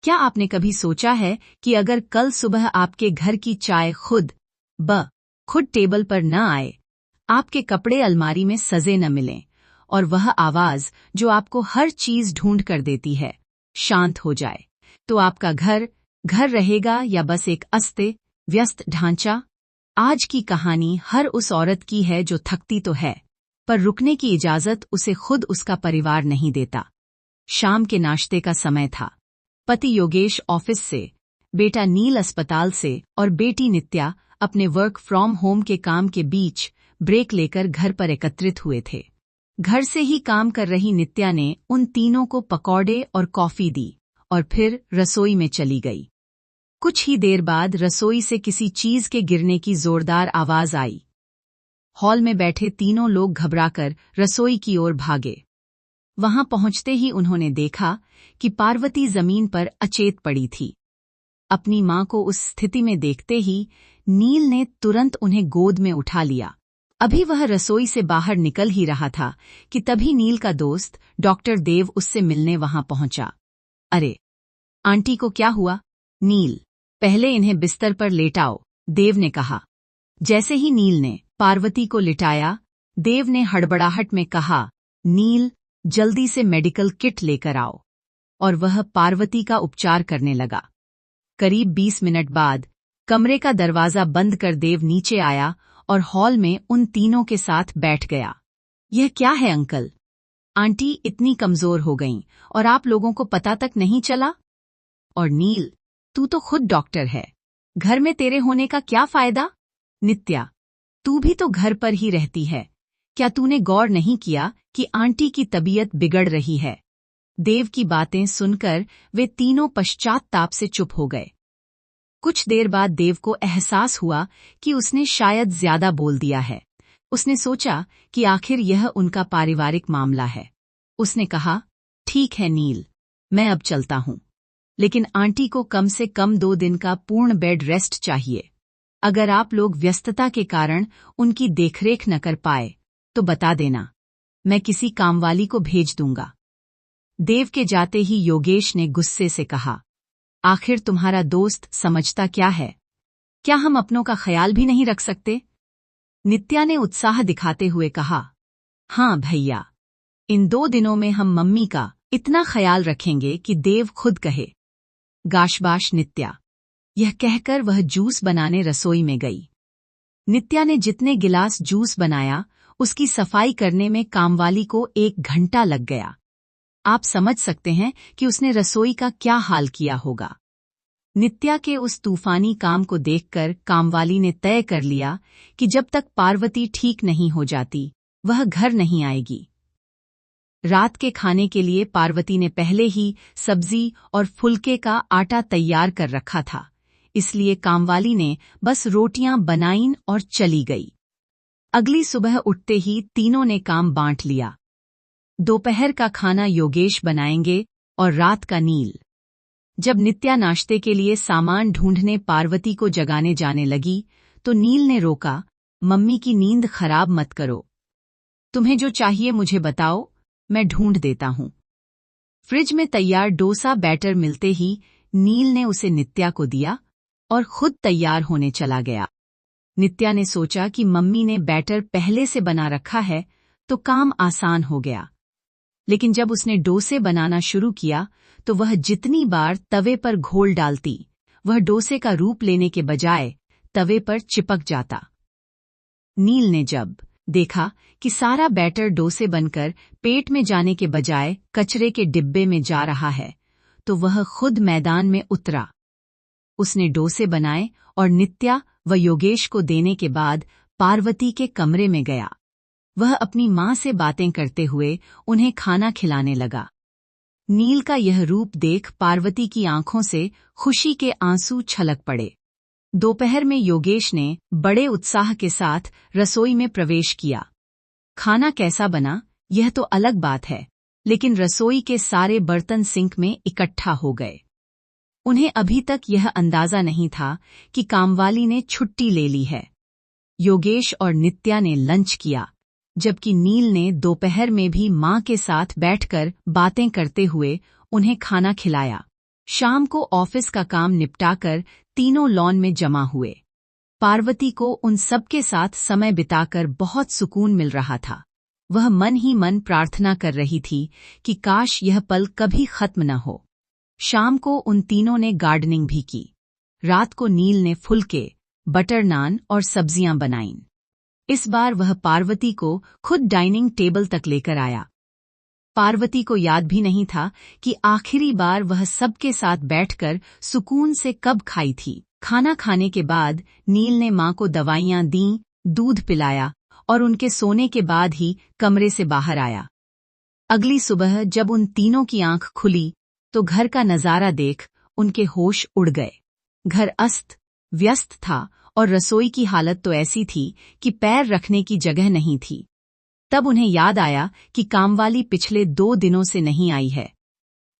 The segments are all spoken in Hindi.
क्या आपने कभी सोचा है कि अगर कल सुबह आपके घर की चाय खुद टेबल पर न आए, आपके कपड़े अलमारी में सजे न मिलें और वह आवाज जो आपको हर चीज ढूंढ कर देती है शांत हो जाए, तो आपका घर घर रहेगा या बस एक अस्ते व्यस्त ढांचा? आज की कहानी हर उस औरत की है जो थकती तो है, पर रुकने की इजाजत उसे खुद उसका परिवार नहीं देता। शाम के नाश्ते का समय था। पति योगेश ऑफिस से, बेटा नील अस्पताल से और बेटी नित्या अपने वर्क फ्रॉम होम के काम के बीच ब्रेक लेकर घर पर एकत्रित हुए थे। घर से ही काम कर रही नित्या ने उन तीनों को पकौड़े और कॉफी दी और फिर रसोई में चली गई। कुछ ही देर बाद रसोई से किसी चीज के गिरने की जोरदार आवाज आई। हॉल में बैठे तीनों लोग घबराकर रसोई की ओर भागे। वहां पहुंचते ही उन्होंने देखा कि पार्वती जमीन पर अचेत पड़ी थी। अपनी मां को उस स्थिति में देखते ही नील ने तुरंत उन्हें गोद में उठा लिया। अभी वह रसोई से बाहर निकल ही रहा था कि तभी नील का दोस्त डॉक्टर देव उससे मिलने वहां पहुंचा। अरे, आंटी को क्या हुआ? नील, पहले इन्हें बिस्तर पर लेटाओ, देव ने कहा। जैसे ही नील ने पार्वती को लिटाया, देव ने हड़बड़ाहट में कहा, नील, जल्दी से मेडिकल किट लेकर आओ। और वह पार्वती का उपचार करने लगा। करीब 20 मिनट बाद कमरे का दरवाजा बंद कर देव नीचे आया और हॉल में उन तीनों के साथ बैठ गया। यह क्या है अंकल? आंटी इतनी कमजोर हो गईं और आप लोगों को पता तक नहीं चला? और नील, तू तो खुद डॉक्टर है, घर में तेरे होने का क्या फायदा? नित्या, तू भी तो घर पर ही रहती है, क्या तूने गौर नहीं किया कि आंटी की तबीयत बिगड़ रही है? देव की बातें सुनकर वे तीनों पश्चात्ताप से चुप हो गए। कुछ देर बाद देव को एहसास हुआ कि उसने शायद ज्यादा बोल दिया है। उसने सोचा कि आखिर यह उनका पारिवारिक मामला है। उसने कहा, ठीक है नील, मैं अब चलता हूं, लेकिन आंटी को कम से कम 2 दिन का पूर्ण बेड रेस्ट चाहिए। अगर आप लोग व्यस्तता के कारण उनकी देखरेख न कर पाए तो बता देना, मैं किसी कामवाली को भेज दूंगा। देव के जाते ही योगेश ने गुस्से से कहा, आखिर तुम्हारा दोस्त समझता क्या है? क्या हम अपनों का ख्याल भी नहीं रख सकते? नित्या ने उत्साह दिखाते हुए कहा, हाँ भैया, इन 2 दिनों में हम मम्मी का इतना ख्याल रखेंगे कि देव खुद कहे। गाशबाश नित्या। यह कहकर वह जूस बनाने रसोई में गई। नित्या ने जितने गिलास जूस बनाया, उसकी सफाई करने में कामवाली को 1 घंटा लग गया। आप समझ सकते हैं कि उसने रसोई का क्या हाल किया होगा। नित्या के उस तूफानी काम को देखकर कामवाली ने तय कर लिया कि जब तक पार्वती ठीक नहीं हो जाती, वह घर नहीं आएगी। रात के खाने के लिए पार्वती ने पहले ही सब्जी और फुलके का आटा तैयार कर रखा था, इसलिए कामवाली ने बस रोटियां बनाईं और चली गई। अगली सुबह उठते ही तीनों ने काम बांट लिया। दोपहर का खाना योगेश बनाएंगे और रात का नील। जब नित्या नाश्ते के लिए सामान ढूंढने पार्वती को जगाने जाने लगी, तो नील ने रोका, मम्मी की नींद खराब मत करो। तुम्हें जो चाहिए मुझे बताओ, मैं ढूंढ देता हूं। फ्रिज में तैयार डोसा बैटर मिलते ही नील ने उसे नित्या को दिया और खुद तैयार होने चला गया। नित्या ने सोचा कि मम्मी ने बैटर पहले से बना रखा है तो काम आसान हो गया। लेकिन जब उसने डोसे बनाना शुरू किया तो वह जितनी बार तवे पर घोल डालती, वह डोसे का रूप लेने के बजाय तवे पर चिपक जाता। नील ने जब देखा कि सारा बैटर डोसे बनकर पेट में जाने के बजाय कचरे के डिब्बे में जा रहा है, तो वह खुद मैदान में उतरा। उसने डोसे बनाए और नित्या व योगेश को देने के बाद पार्वती के कमरे में गया। वह अपनी मां से बातें करते हुए उन्हें खाना खिलाने लगा। नील का यह रूप देख पार्वती की आंखों से खुशी के आंसू छलक पड़े। दोपहर में योगेश ने बड़े उत्साह के साथ रसोई में प्रवेश किया। खाना कैसा बना, यह तो अलग बात है, लेकिन रसोई के सारे बर्तन सिंक में इकट्ठा हो गए। उन्हें अभी तक यह अंदाजा नहीं था कि कामवाली ने छुट्टी ले ली है। योगेश और नित्या ने लंच किया, जबकि नील ने दोपहर में भी मां के साथ बैठकर बातें करते हुए उन्हें खाना खिलाया। शाम को ऑफिस का काम निपटाकर तीनों लॉन में जमा हुए। पार्वती को उन सबके साथ समय बिताकर बहुत सुकून मिल रहा था। वह मन ही मन प्रार्थना कर रही थी कि काश यह पल कभी खत्म न हो। शाम को उन तीनों ने गार्डनिंग भी की। रात को नील ने फुलके, बटर नान और सब्जियां बनाईं। इस बार वह पार्वती को खुद डाइनिंग टेबल तक लेकर आया। पार्वती को याद भी नहीं था कि आखिरी बार वह सबके साथ बैठकर सुकून से कब खाई थी। खाना खाने के बाद नील ने मां को दवाइयां दीं, दूध पिलाया और उनके सोने के बाद ही कमरे से बाहर आया। अगली सुबह जब उन तीनों की आंख खुली तो घर का नजारा देख उनके होश उड़ गए। घर अस्त व्यस्त था और रसोई की हालत तो ऐसी थी कि पैर रखने की जगह नहीं थी। तब उन्हें याद आया कि कामवाली पिछले 2 दिनों से नहीं आई है।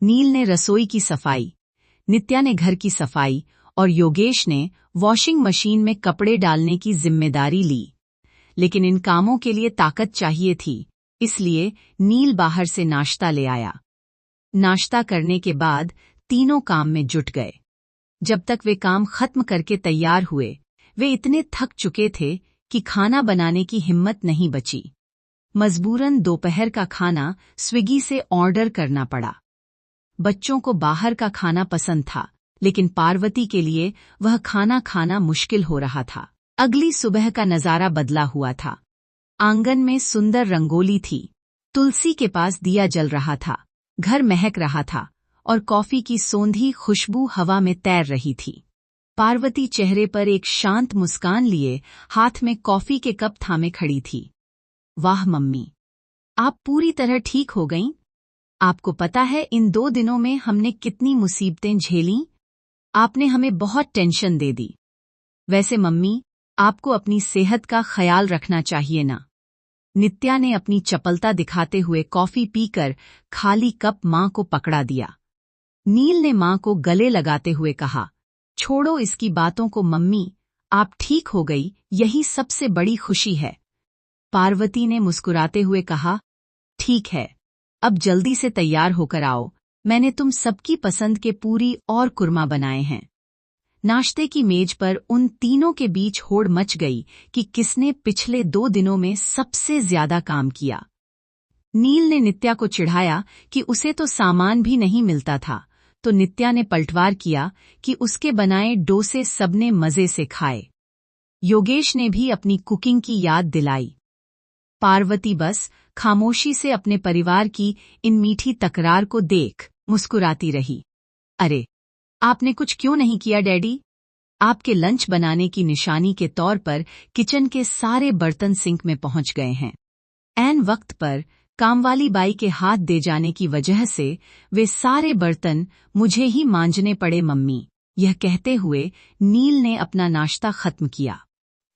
नील ने रसोई की सफाई, नित्या ने घर की सफाई और योगेश ने वॉशिंग मशीन में कपड़े डालने की जिम्मेदारी ली। लेकिन इन कामों के लिए ताकत चाहिए थी, इसलिए नील बाहर से नाश्ता ले आया। नाश्ता करने के बाद तीनों काम में जुट गए। जब तक वे काम खत्म करके तैयार हुए, वे इतने थक चुके थे कि खाना बनाने की हिम्मत नहीं बची। मजबूरन दोपहर का खाना स्विगी से ऑर्डर करना पड़ा। बच्चों को बाहर का खाना पसंद था, लेकिन पार्वती के लिए वह खाना खाना मुश्किल हो रहा था। अगली सुबह का नजारा बदला हुआ था। आंगन में सुंदर रंगोली थी, तुलसी के पास दिया जल रहा था, घर महक रहा था और कॉफी की सोंधी खुशबू हवा में तैर रही थी। पार्वती चेहरे पर एक शांत मुस्कान लिए हाथ में कॉफी के कप थामे खड़ी थी। वाह मम्मी, आप पूरी तरह ठीक हो गईं? आपको पता है इन 2 दिनों में हमने कितनी मुसीबतें झेलीं? आपने हमें बहुत टेंशन दे दी। वैसे मम्मी, आपको अपनी सेहत का ख्याल रखना चाहिए ना। नित्या ने अपनी चपलता दिखाते हुए कॉफी पीकर खाली कप मां को पकड़ा दिया। नील ने मां को गले लगाते हुए कहा, छोड़ो इसकी बातों को मम्मी, आप ठीक हो गई, यही सबसे बड़ी खुशी है। पार्वती ने मुस्कुराते हुए कहा, ठीक है, अब जल्दी से तैयार होकर आओ, मैंने तुम सबकी पसंद के पूरी और कुरमा बनाए हैं। नाश्ते की मेज पर उन तीनों के बीच होड़ मच गई कि किसने पिछले 2 दिनों में सबसे ज्यादा काम किया। नील ने नित्या को चिढ़ाया कि उसे तो सामान भी नहीं मिलता था, तो नित्या ने पलटवार किया कि उसके बनाए डोसे सबने मजे से खाए। योगेश ने भी अपनी कुकिंग की याद दिलाई। पार्वती बस खामोशी से अपने परिवार की इन मीठी तकरार को देख मुस्कुराती रही। अरे, आपने कुछ क्यों नहीं किया डैडी? आपके लंच बनाने की निशानी के तौर पर किचन के सारे बर्तन सिंक में पहुंच गए हैं। ऐन वक्त पर कामवाली बाई के हाथ दे जाने की वजह से वे सारे बर्तन मुझे ही मांजने पड़े मम्मी। यह कहते हुए नील ने अपना नाश्ता खत्म किया।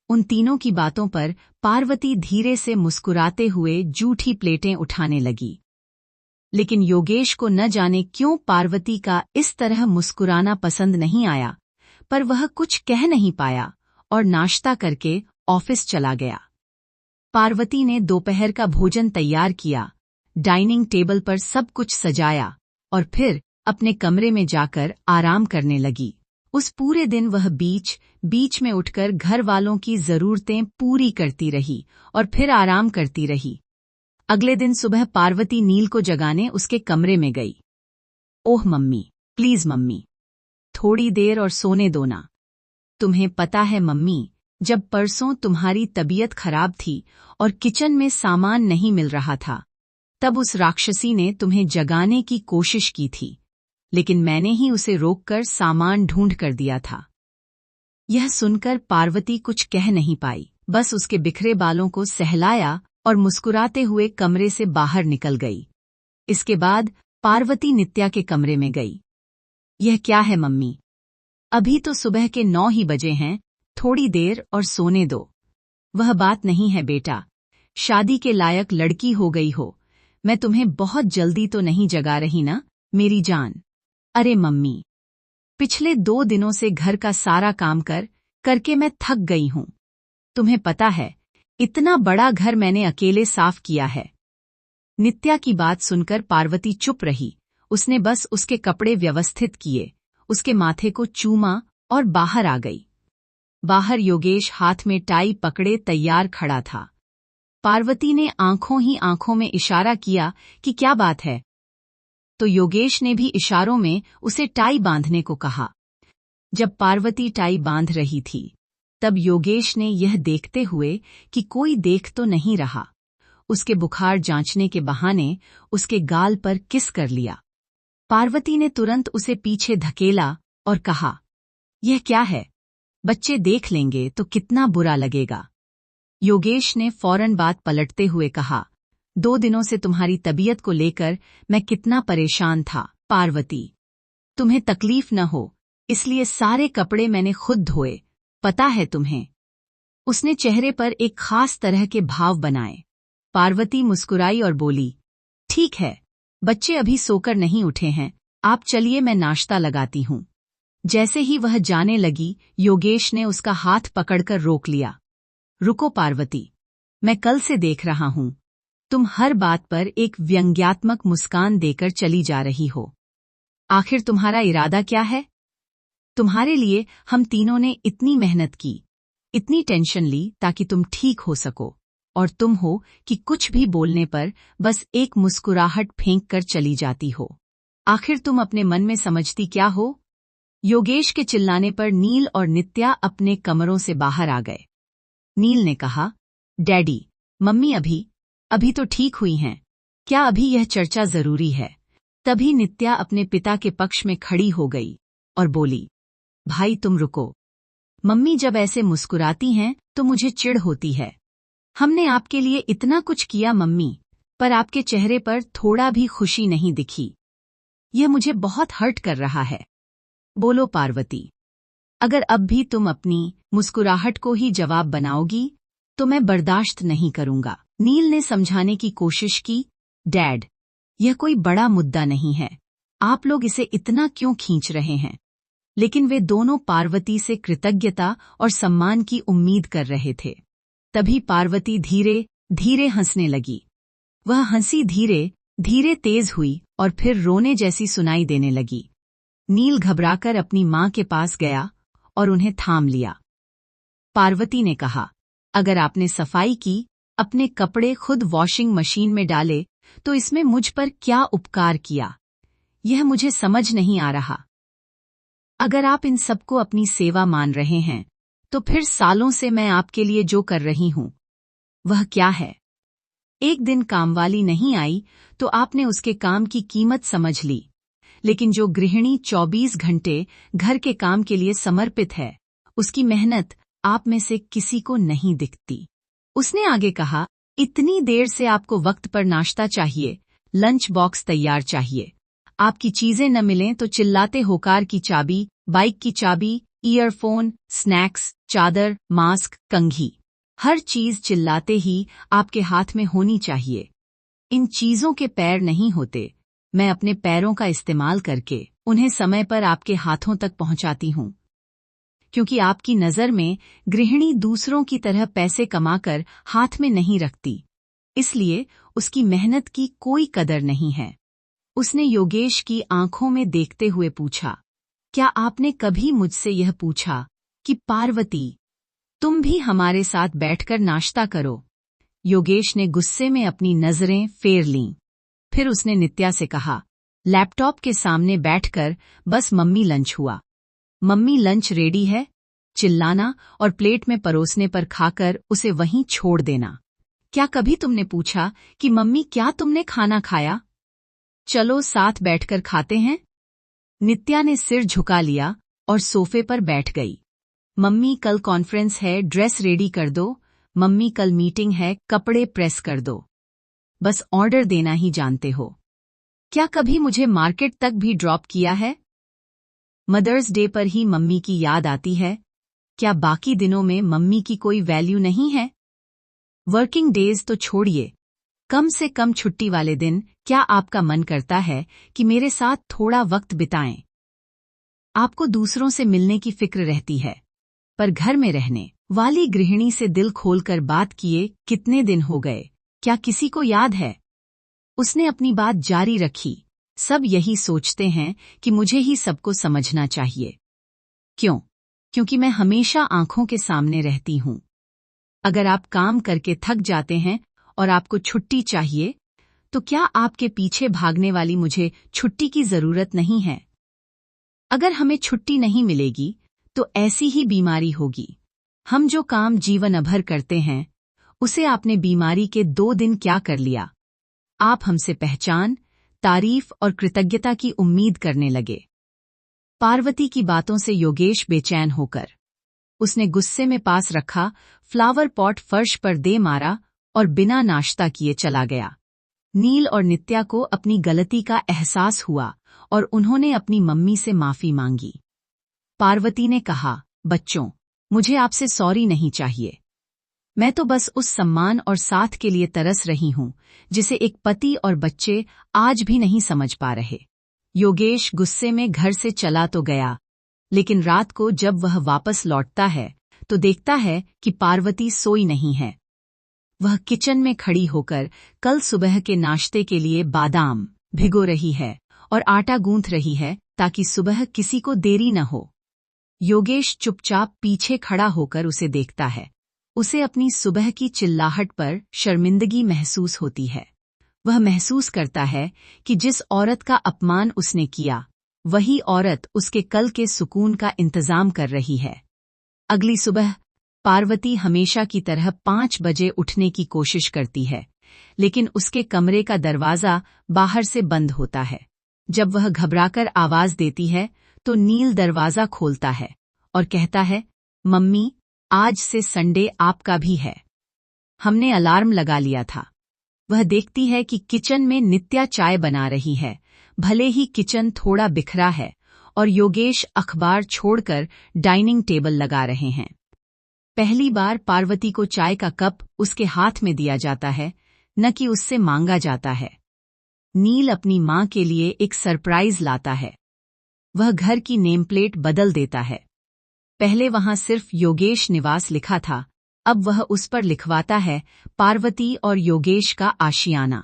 उन तीनों की बातों पर पार्वती धीरे से मुस्कुराते हुए जूठी प्लेटें उठाने लगी। लेकिन योगेश को न जाने क्यों पार्वती का इस तरह मुस्कुराना पसंद नहीं आया, पर वह कुछ कह नहीं पाया और नाश्ता करके ऑफिस चला गया। पार्वती ने दोपहर का भोजन तैयार किया, डाइनिंग टेबल पर सब कुछ सजाया और फिर अपने कमरे में जाकर आराम करने लगी। उस पूरे दिन वह बीच बीच में उठकर घर वालों की जरूरतें पूरी करती रही और फिर आराम करती रही। अगले दिन सुबह पार्वती नील को जगाने उसके कमरे में गई। ओह मम्मी, प्लीज मम्मी, थोड़ी देर और सोने दो ना। तुम्हें पता है मम्मी, जब परसों तुम्हारी तबीयत खराब थी और किचन में सामान नहीं मिल रहा था, तब उस राक्षसी ने तुम्हें जगाने की कोशिश की थी, लेकिन मैंने ही उसे रोककर सामान ढूंढ कर दिया था। यह सुनकर पार्वती कुछ कह नहीं पाई, बस उसके बिखरे बालों को सहलाया और मुस्कुराते हुए कमरे से बाहर निकल गई। इसके बाद पार्वती नित्या के कमरे में गई। यह क्या है मम्मी? अभी तो सुबह के 9 ही बजे हैं, थोड़ी देर और सोने दो। वह बात नहीं है बेटा, शादी के लायक लड़की हो गई हो, मैं तुम्हें बहुत जल्दी तो नहीं जगा रही ना मेरी जान। अरे मम्मी, पिछले 2 दिनों से घर का सारा काम करके मैं थक गई हूं। तुम्हें पता है, इतना बड़ा घर मैंने अकेले साफ किया है। नित्या की बात सुनकर पार्वती चुप रही उसने बस उसके कपड़े व्यवस्थित किए, उसके माथे को चूमा और बाहर आ गई। बाहर योगेश हाथ में टाई पकड़े तैयार खड़ा था। पार्वती ने आंखों ही आंखों में इशारा किया कि क्या बात है, तो योगेश ने भी इशारों में उसे टाई बांधने को कहा। जब पार्वती टाई बांध रही थी, तब योगेश ने यह देखते हुए कि कोई देख तो नहीं रहा, उसके बुखार जांचने के बहाने उसके गाल पर किस कर लिया। पार्वती ने तुरंत उसे पीछे धकेला और कहा, यह क्या है? बच्चे देख लेंगे तो कितना बुरा लगेगा। योगेश ने फौरन बात पलटते हुए कहा, 2 दिनों से तुम्हारी तबीयत को लेकर मैं कितना परेशान था। पार्वती, तुम्हें तकलीफ न हो इसलिए सारे कपड़े मैंने खुद धोए, पता है तुम्हें। उसने चेहरे पर एक खास तरह के भाव बनाए। पार्वती मुस्कुराई और बोली, ठीक है, बच्चे अभी सोकर नहीं उठे हैं, आप चलिए मैं नाश्ता लगाती हूँ। जैसे ही वह जाने लगी, योगेश ने उसका हाथ पकड़कर रोक लिया। रुको पार्वती, मैं कल से देख रहा हूँ, तुम हर बात पर एक व्यंग्यात्मक मुस्कान देकर चली जा रही हो। आखिर तुम्हारा इरादा क्या है? तुम्हारे लिए हम तीनों ने इतनी मेहनत की, इतनी टेंशन ली ताकि तुम ठीक हो सको, और तुम हो कि कुछ भी बोलने पर बस एक मुस्कुराहट फेंक कर चली जाती हो। आखिर तुम अपने मन में समझती क्या हो? योगेश के चिल्लाने पर नील और नित्या अपने कमरों से बाहर आ गए। नील ने कहा, डैडी, मम्मी अभी तो ठीक हुई हैं, क्या अभी यह चर्चा जरूरी है? तभी नित्या अपने पिता के पक्ष में खड़ी हो गई और बोली, भाई तुम रुको, मम्मी जब ऐसे मुस्कुराती हैं तो मुझे चिढ़ होती है। हमने आपके लिए इतना कुछ किया मम्मी, पर आपके चेहरे पर थोड़ा भी खुशी नहीं दिखी। यह मुझे बहुत हर्ट कर रहा है। बोलो पार्वती, अगर अब भी तुम अपनी मुस्कुराहट को ही जवाब बनाओगी तो मैं बर्दाश्त नहीं करूंगा। नील ने समझाने की कोशिश की, डैड, यह कोई बड़ा मुद्दा नहीं है, आप लोग इसे इतना क्यों खींच रहे हैं? लेकिन वे दोनों पार्वती से कृतज्ञता और सम्मान की उम्मीद कर रहे थे। तभी पार्वती धीरे धीरे हंसने लगी। वह हंसी धीरे धीरे तेज हुई और फिर रोने जैसी सुनाई देने लगी। नील घबराकर अपनी मां के पास गया और उन्हें थाम लिया। पार्वती ने कहा, अगर आपने सफाई की, अपने कपड़े खुद वॉशिंग मशीन में डाले, तो इसमें मुझ पर क्या उपकार किया, यह मुझे समझ नहीं आ रहा। अगर आप इन सबको अपनी सेवा मान रहे हैं, तो फिर सालों से मैं आपके लिए जो कर रही हूं, वह क्या है? एक दिन कामवाली नहीं आई तो आपने उसके काम की कीमत समझ ली, लेकिन जो गृहिणी 24 घंटे घर के काम के लिए समर्पित है, उसकी मेहनत आप में से किसी को नहीं दिखती। उसने आगे कहा, इतनी देर से आपको वक्त पर नाश्ता चाहिए, लंच बॉक्स तैयार चाहिए। आपकी चीजें न मिलें तो चिल्लाते हो, कार की चाबी, बाइक की चाबी, ईयरफोन, स्नैक्स, चादर, मास्क, कंघी, हर चीज चिल्लाते ही आपके हाथ में होनी चाहिए। इन चीजों के पैर नहीं होते, मैं अपने पैरों का इस्तेमाल करके उन्हें समय पर आपके हाथों तक पहुंचाती हूं। क्योंकि आपकी नजर में गृहिणी दूसरों की तरह पैसे कमाकर हाथ में नहीं रखती, इसलिए उसकी मेहनत की कोई कदर नहीं है। उसने योगेश की आंखों में देखते हुए पूछा, क्या आपने कभी मुझसे यह पूछा कि पार्वती, तुम भी हमारे साथ बैठकर नाश्ता करो? योगेश ने गुस्से में अपनी नजरें फेर लीं। फिर उसने नित्या से कहा, लैपटॉप के सामने बैठकर बस मम्मी लंच हुआ। मम्मी लंच रेडी है, चिल्लाना और प्लेट में परोसने पर खाकर उसे वहीं छोड़ देना। क्या कभी तुमने पूछा कि मम्मी क्या तुमने खाना खाया? चलो साथ बैठकर खाते हैं। नित्या ने सिर झुका लिया और सोफे पर बैठ गई। मम्मी कल कॉन्फ्रेंस है, ड्रेस रेडी कर दो। मम्मी कल मीटिंग है, कपड़े प्रेस कर दो। बस ऑर्डर देना ही जानते हो। क्या कभी मुझे मार्केट तक भी ड्रॉप किया है? मदर्स डे पर ही मम्मी की याद आती है, क्या बाकी दिनों में मम्मी की कोई वैल्यू नहीं है? वर्किंग डेज तो छोड़िए, कम से कम छुट्टी वाले दिन क्या आपका मन करता है कि मेरे साथ थोड़ा वक्त बिताएं? आपको दूसरों से मिलने की फिक्र रहती है, पर घर में रहने वाली गृहिणी से दिल खोलकर बात किए कितने दिन हो गए, क्या किसी को याद है? उसने अपनी बात जारी रखी, सब यही सोचते हैं कि मुझे ही सबको समझना चाहिए। क्यों? क्योंकि मैं हमेशा आंखों के सामने रहती हूं। अगर आप काम करके थक जाते हैं और आपको छुट्टी चाहिए, तो क्या आपके पीछे भागने वाली मुझे छुट्टी की जरूरत नहीं है? अगर हमें छुट्टी नहीं मिलेगी, तो ऐसी ही बीमारी होगी। हम जो काम जीवन भर करते हैं, उसे आपने बीमारी के 2 दिन क्या कर लिया? आप हमसे पहचान, तारीफ और कृतज्ञता की उम्मीद करने लगे। पार्वती की बातों से योगेश बेचैन होकर उसने गुस्से में पास रखा फ्लावर पॉट फर्श पर दे मारा और बिना नाश्ता किए चला गया। नील और नित्या को अपनी गलती का एहसास हुआ और उन्होंने अपनी मम्मी से माफी मांगी। पार्वती ने कहा, बच्चों, मुझे आपसे सॉरी नहीं चाहिए। मैं तो बस उस सम्मान और साथ के लिए तरस रही हूं जिसे एक पति और बच्चे आज भी नहीं समझ पा रहे। योगेश गुस्से में घर से चला तो गया, लेकिन रात को जब वह वापस लौटता है तो देखता है कि पार्वती सोई नहीं है। वह किचन में खड़ी होकर कल सुबह के नाश्ते के लिए बादाम भिगो रही है और आटा गूंथ रही है ताकि सुबह किसी को देरी न हो। योगेश चुपचाप पीछे खड़ा होकर उसे देखता है। उसे अपनी सुबह की चिल्लाहट पर शर्मिंदगी महसूस होती है। वह महसूस करता है कि जिस औरत का अपमान उसने किया, वही औरत उसके कल के सुकून का इंतजाम कर रही है। अगली सुबह पार्वती हमेशा की तरह 5 बजे उठने की कोशिश करती है, लेकिन उसके कमरे का दरवाजा बाहर से बंद होता है। जब वह घबराकर आवाज देती है तो नील दरवाजा खोलता है और कहता है, मम्मी, आज से संडे आपका भी है। हमने अलार्म लगा लिया था। वह देखती है कि किचन में नित्या चाय बना रही है, भले ही किचन थोड़ा बिखरा है, और योगेश अखबार छोड़कर डाइनिंग टेबल लगा रहे हैं। पहली बार पार्वती को चाय का कप उसके हाथ में दिया जाता है, न कि उससे मांगा जाता है। नील अपनी मां के लिए एक सरप्राइज लाता है। वह घर की नेम प्लेट बदल देता है। पहले वहां सिर्फ योगेश निवास लिखा था, अब वह उस पर लिखवाता है, पार्वती और योगेश का आशियाना।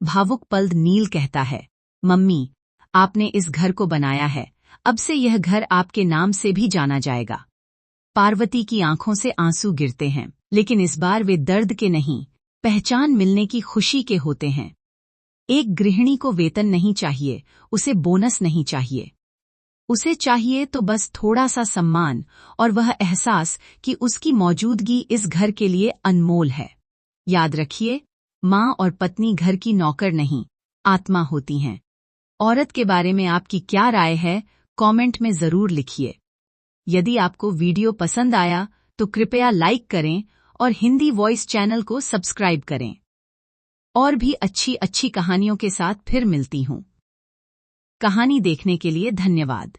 भावुक पल नील कहता है, मम्मी, आपने इस घर को बनाया है, अब से यह घर आपके नाम से भी जाना जाएगा। पार्वती की आंखों से आंसू गिरते हैं, लेकिन इस बार वे दर्द के नहीं, पहचान मिलने की खुशी के होते हैं। एक गृहिणी को वेतन नहीं चाहिए, उसे बोनस नहीं चाहिए। उसे चाहिए तो बस थोड़ा सा सम्मान और वह एहसास कि उसकी मौजूदगी इस घर के लिए अनमोल है। याद रखिए, माँ और पत्नी घर की नौकर नहीं, आत्मा होती हैं। औरत के बारे में आपकी क्या राय है, कमेंट में जरूर लिखिए। यदि आपको वीडियो पसंद आया तो कृपया लाइक करें और हिंदी वॉइस चैनल को सब्सक्राइब करें। और भी अच्छी अच्छी कहानियों के साथ फिर मिलती हूँ। कहानी देखने के लिए धन्यवाद।